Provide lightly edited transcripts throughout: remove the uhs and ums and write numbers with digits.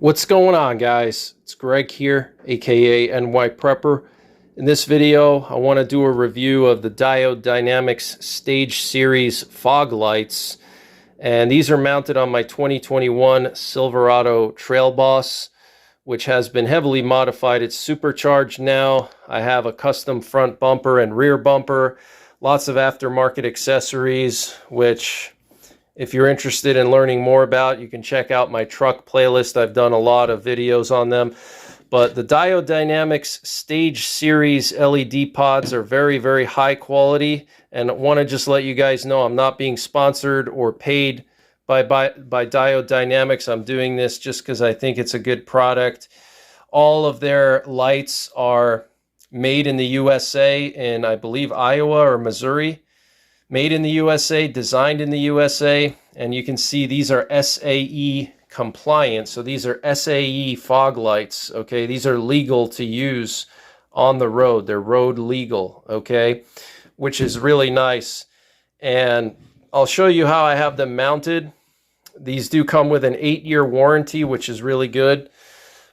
What's going on, guys? It's Greg here, aka NYPrepper. In this video, I want to do a review of the Diode Dynamics Stage Series fog lights, and these are mounted on my 2021 Silverado Trail Boss, which has been heavily modified. It's supercharged now. I have a custom front bumper and rear bumper, lots of aftermarket accessories, which if you're interested in learning more about, you can check out my truck playlist. I've done a lot of videos on them. But the Diode Dynamics Stage Series LED pods are very, very high quality. And I want to just let you guys know I'm not being sponsored or paid by Diode Dynamics. I'm doing this just because I think it's a good product. All of their lights are made in the USA in, I believe, Iowa or Missouri. Made in the USA, designed in the USA, and you can see these are SAE compliant. So these are SAE fog lights, okay? These are legal to use on the road. They're road legal, okay? Which is really nice. And I'll show you how I have them mounted. These do come with an 8-year warranty, which is really good.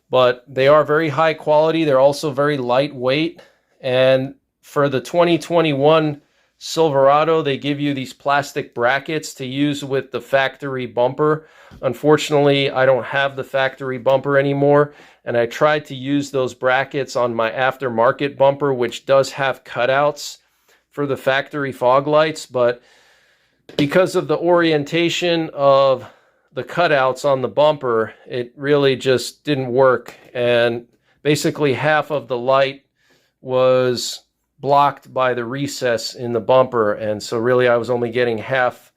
But they are very high quality. They're also very lightweight. And for the 2021 Silverado, they give you these plastic brackets to use with the factory bumper. Unfortunately, I don't have the factory bumper anymore, and I tried to use those brackets on my aftermarket bumper, which does have cutouts for the factory fog lights, but because of the orientation of the cutouts on the bumper, it really just didn't work, and basically half of the light was blocked by the recess in the bumper, and so really I was only getting half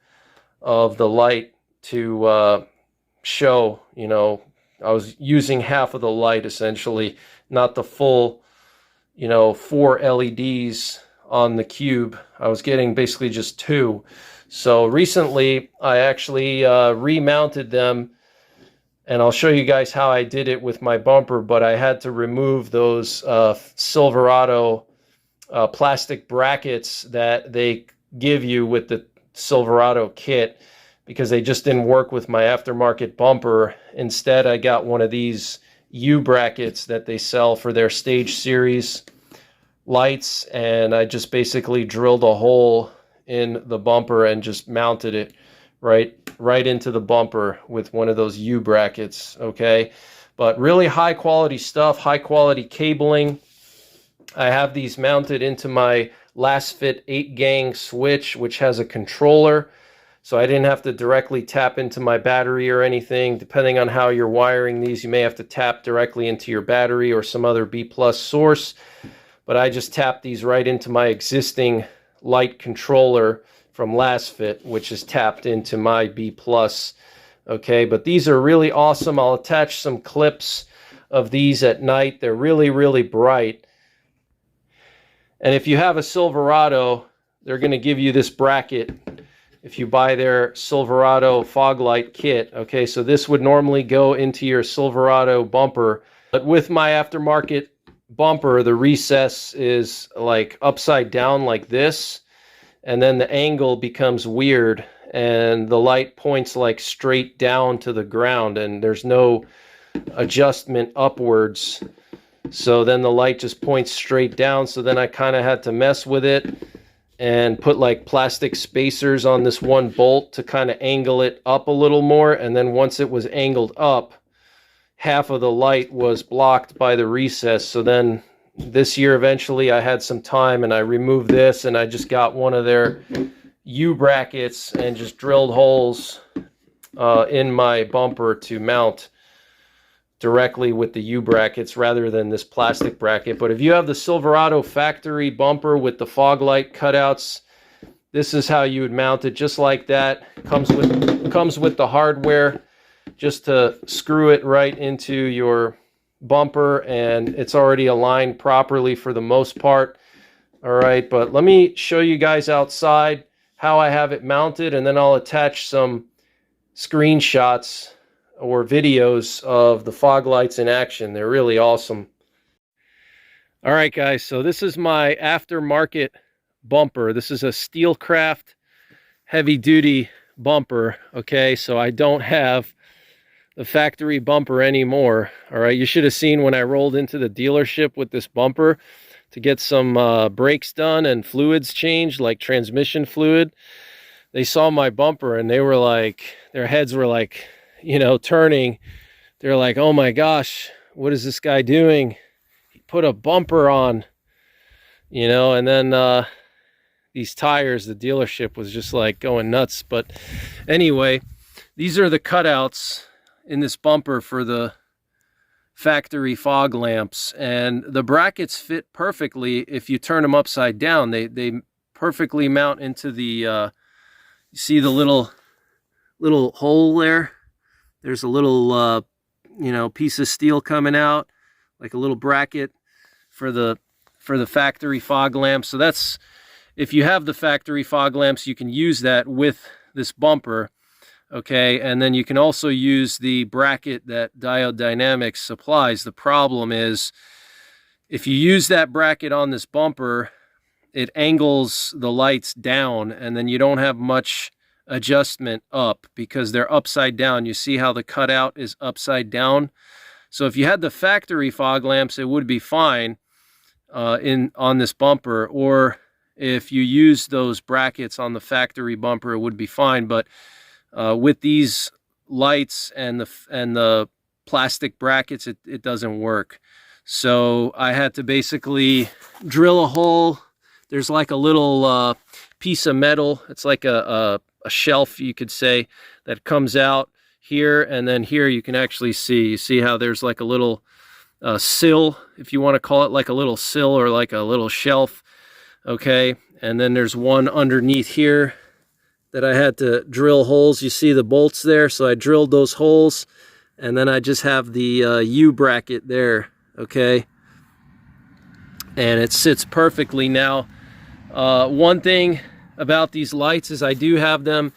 of the light to show. You know, I was using half of the light essentially, not the full, 4 LEDs on the cube. I was getting basically just 2. So recently I actually remounted them, and I'll show you guys how I did it with my bumper, but I had to remove those Silverado plastic brackets that they give you with the Silverado kit because they just didn't work with my aftermarket bumper. Instead, I got one of these U brackets that they sell for their Stage Series lights, and I just basically drilled a hole in the bumper and just mounted it right into the bumper with one of those U brackets, okay? But really high quality stuff, high quality cabling. I have these mounted into my last fit 8-gang switch, which has a controller, so I didn't have to directly tap into my battery or anything. Depending on how you're wiring these, you may have to tap directly into your battery or some other B+ source, but I just tapped these right into my existing light controller from last fit, which is tapped into my B+. Okay, but these are really awesome. I'll attach some clips of these at night. They're really, really bright. And if you have a Silverado, they're going to give you this bracket if you buy their Silverado fog light kit. Okay, so this would normally go into your Silverado bumper, but with my aftermarket bumper, the recess is like upside down like this, and then the angle becomes weird, and the light points like straight down to the ground, and there's no adjustment upwards. So then the light just points straight down. So then I kind of had to mess with it and put like plastic spacers on this one bolt to kind of angle it up a little more. And then once it was angled up, half of the light was blocked by the recess. So then this year, eventually I had some time and I removed this, and I just got one of their U brackets and just drilled holes in my bumper to mount directly with the U brackets rather than this plastic bracket. But if you have the Silverado factory bumper with the fog light cutouts, this is how you would mount it, just like that. Comes with the hardware just to screw it right into your bumper, and it's already aligned properly for the most part. All right, but let me show you guys outside how I have it mounted, and then I'll attach some screenshots or videos of the fog lights in action. They're really awesome. All right, guys, so this is my aftermarket bumper. This is a Steelcraft heavy duty bumper. Okay, so I don't have the factory bumper anymore. All right, you should have seen when I rolled into the dealership with this bumper to get some brakes done and fluids changed, like transmission fluid. They saw my bumper and they were like, their heads were like, you know, turning. They're like, oh my gosh, what is this guy doing? He put a bumper on, you know. And then these tires, the dealership was just like going nuts. But anyway, these are the cutouts in this bumper for the factory fog lamps, and the brackets fit perfectly if you turn them upside down. They perfectly mount into the you see the little hole there. There's a little you know, piece of steel coming out, like a little bracket for the factory fog lamps. So that's, if you have the factory fog lamps, you can use that with this bumper. Okay, and then you can also use the bracket that Diode Dynamics supplies. The problem is, if you use that bracket on this bumper, it angles the lights down, and then you don't have much adjustment up because they're upside down. You see how the cutout is upside down? So if you had the factory fog lamps, it would be fine on this bumper, or if you use those brackets on the factory bumper, it would be fine. But with these lights and the plastic brackets, it doesn't work. So I had to basically drill a hole. There's like a little piece of metal. It's like a shelf, you could say, that comes out here, and then here you can actually see. You see how there's like a little sill, if you want to call it, like a little sill or like a little shelf. Okay, and then there's one underneath here that I had to drill holes. You see the bolts there, so I drilled those holes, and then I just have the U bracket there, okay? And it sits perfectly now. One thing about these lights is I do have them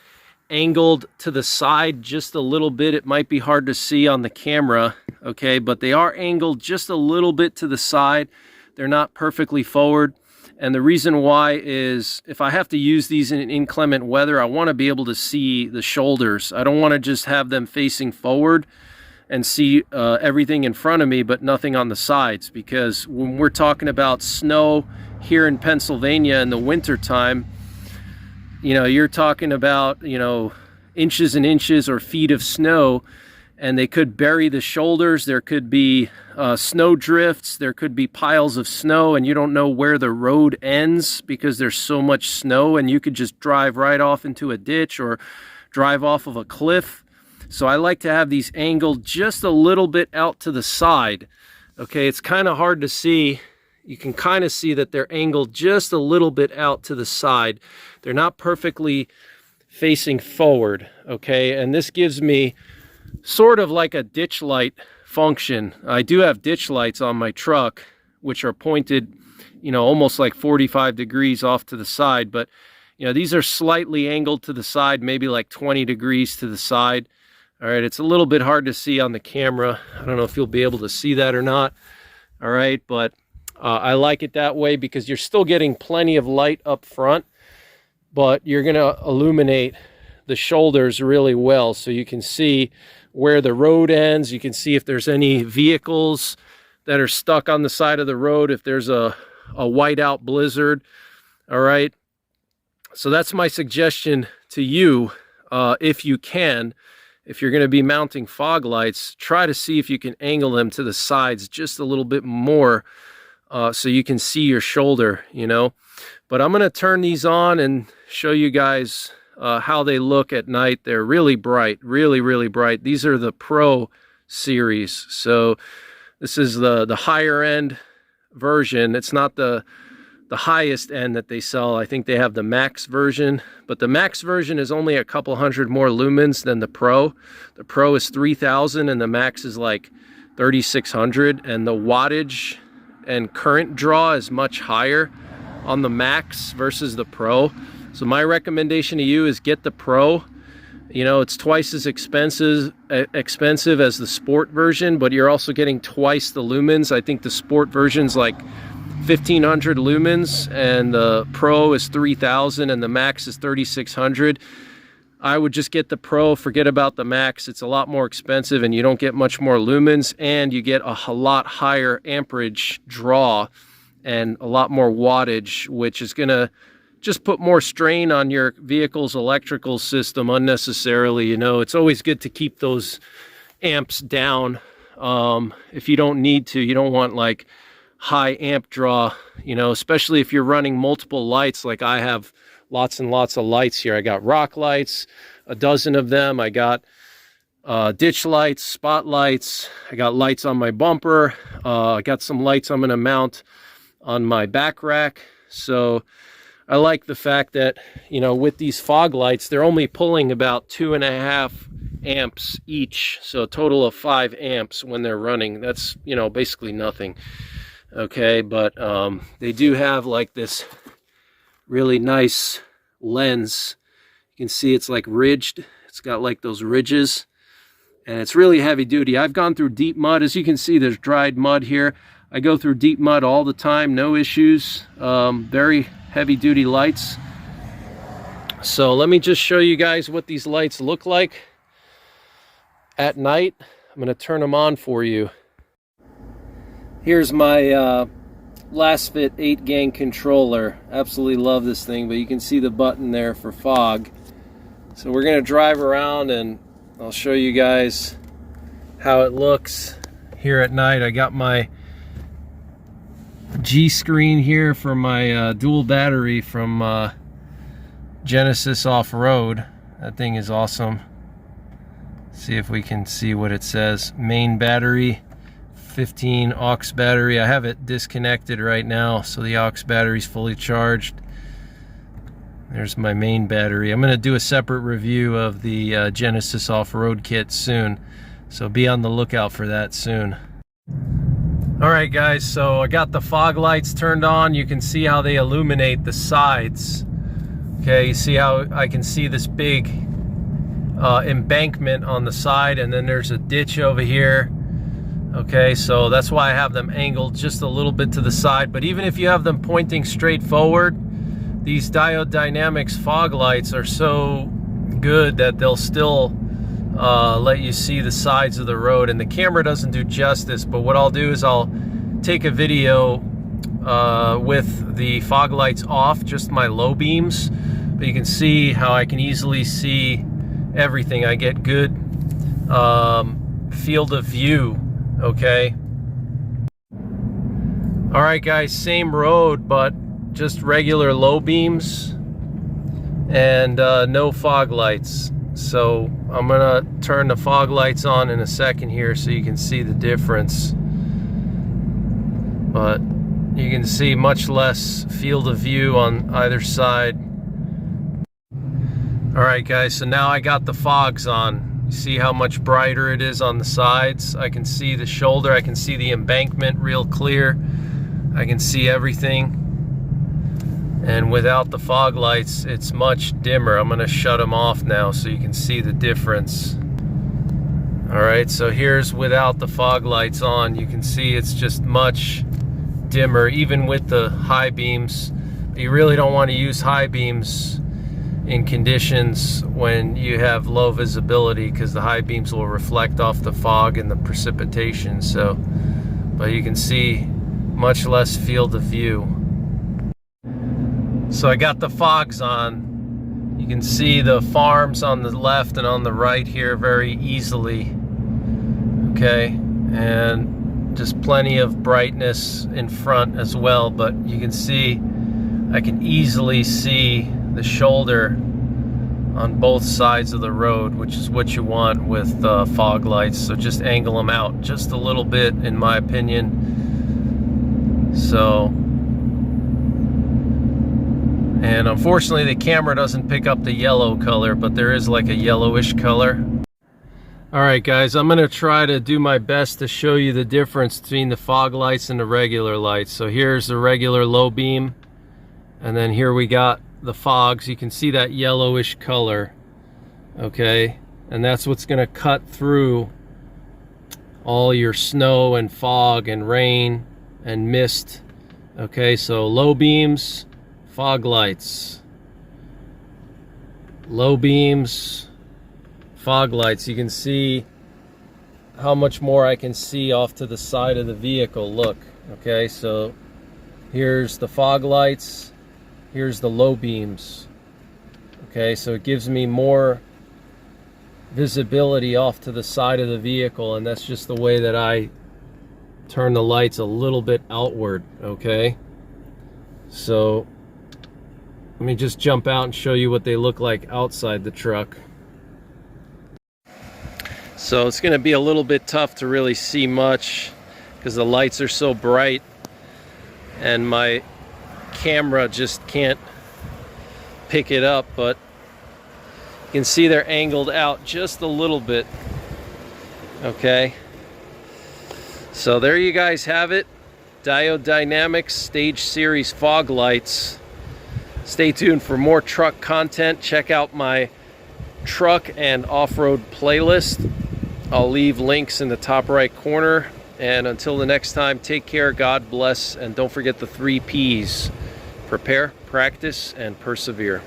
angled to the side just a little bit. It might be hard to see on the camera, okay? But they are angled just a little bit to the side. They're not perfectly forward. And the reason why is, if I have to use these in inclement weather, I want to be able to see the shoulders. I don't want to just have them facing forward and see everything in front of me, but nothing on the sides. Because when we're talking about snow here in Pennsylvania in the winter time, you know, you're talking about, you know, inches and inches or feet of snow, and they could bury the shoulders. There could be snow drifts. There could be piles of snow, and you don't know where the road ends because there's so much snow, and you could just drive right off into a ditch or drive off of a cliff. So I like to have these angled just a little bit out to the side. Okay, it's kind of hard to see. You can kind of see that they're angled just a little bit out to the side. They're not perfectly facing forward, okay? And this gives me sort of like a ditch light function. I do have ditch lights on my truck, which are pointed, you know, almost like 45 degrees off to the side. But, you know, these are slightly angled to the side, maybe like 20 degrees to the side. All right, it's a little bit hard to see on the camera. I don't know if you'll be able to see that or not. All right, but I like it that way because you're still getting plenty of light up front, but you're going to illuminate the shoulders really well, so you can see where the road ends. You can see if there's any vehicles that are stuck on the side of the road, if there's a whiteout blizzard. All right, so that's my suggestion to you. If you can, if you're going to be mounting fog lights, try to see if you can angle them to the sides just a little bit more, so you can see your shoulder, you know. But I'm going to turn these on and show you guys how they look at night. They're really bright, really, really bright. These are the Pro series. So this is the higher end version. It's not the highest end that they sell. I think they have the Max version, but the Max version is only a couple hundred more lumens than the Pro. The Pro is 3,000 and the Max is like 3,600, and the wattage and current draw is much higher on the Max versus the Pro. So my recommendation to you is get the Pro. You know, it's twice as expensive as the Sport version, but you're also getting twice the lumens. I think the Sport version's like 1,500 lumens, and the Pro is 3,000, and the Max is 3,600. I would just get the Pro, forget about the Max. It's a lot more expensive and you don't get much more lumens, and you get a lot higher amperage draw and a lot more wattage, which is gonna just put more strain on your vehicle's electrical system unnecessarily. You know, it's always good to keep those amps down. If you don't need to, you don't want like high amp draw, you know, especially if you're running multiple lights. Like I have lots and lots of lights here. I got rock lights, a dozen of them. I got ditch lights, spotlights. I got lights on my bumper. I got some lights I'm gonna mount on my back rack. So I like the fact that, you know, with these fog lights, they're only pulling about 2.5 amps each. So a total of 5 amps when they're running. That's, you know, basically nothing. Okay, but they do have like this really nice lens. You can see it's like ridged. It's got like those ridges, and it's really heavy duty. I've gone through deep mud. As you can see, there's dried mud here. I go through deep mud all the time, no issues. Very heavy duty lights. So let me just show you guys what these lights look like at night. I'm going to turn them on for you. Here's my LastFit 8-gang controller. Absolutely love this thing, but you can see the button there for fog. So we're going to drive around and I'll show you guys how it looks here at night. I got my G screen here for my dual battery from Genesis Off-Road. That thing is awesome. See if we can see what it says. Main battery, 15 aux battery. I have it disconnected right now, so the aux battery is fully charged. There's my main battery. I'm going to do a separate review of the Genesis Off-Road kit soon, so be on the lookout for that soon. Alright guys, so I got the fog lights turned on. You can see how they illuminate the sides. Okay, you see how I can see this big embankment on the side, and then there's a ditch over here. Okay, so that's why I have them angled just a little bit to the side. But even if you have them pointing straight forward, these Diode Dynamics fog lights are so good that they'll still let you see the sides of the road. And the camera doesn't do justice, but what I'll do is I'll take a video with the fog lights off, just my low beams. But you can see how I can easily see everything. I get good field of view. Okay. All right guys, same road, but just regular low beams and no fog lights. So I'm gonna turn the fog lights on in a second here so you can see the difference. But you can see much less field of view on either side. All right guys, so now I got the fogs on. See how much brighter it is on the sides. I can see the shoulder, I can see the embankment real clear. I can see everything. And without the fog lights, it's much dimmer. I'm gonna shut them off now so you can see the difference. All right, so here's without the fog lights on. You can see it's just much dimmer, even with the high beams. You really don't want to use high beams in conditions when you have low visibility, because the high beams will reflect off the fog and the precipitation. So, but you can see much less field of view. So I got the fogs on. You can see the farms on the left and on the right here very easily. Okay, and just plenty of brightness in front as well, but you can see I can easily see the shoulder on both sides of the road, which is what you want with fog lights. So just angle them out just a little bit, in my opinion. So, and unfortunately the camera doesn't pick up the yellow color, but there is like a yellowish color. Alright guys, I'm gonna try to do my best to show you the difference between the fog lights and the regular lights. So here's the regular low beam, and then here we got the fogs. You can see that yellowish color. Okay, and that's what's going to cut through all your snow and fog and rain and mist. Okay, so low beams, fog lights. low beams, fog lights. You can see how much more I can see off to the side of the vehicle. Look, okay, so here's the fog lights, here's the low beams. Okay, so it gives me more visibility off to the side of the vehicle, and that's just the way that I turn the lights a little bit outward. Okay, so let me just jump out and show you what they look like outside the truck. So it's going to be a little bit tough to really see much because the lights are so bright and my camera just can't pick it up, but you can see they're angled out just a little bit. Okay, so there you guys have it. Diode Dynamics Stage Series fog lights. Stay tuned for more truck content. Check out my truck and off-road playlist. I'll leave links in the top right corner. And until the next time, take care, God bless, and don't forget the 3 Ps: prepare, practice, and persevere.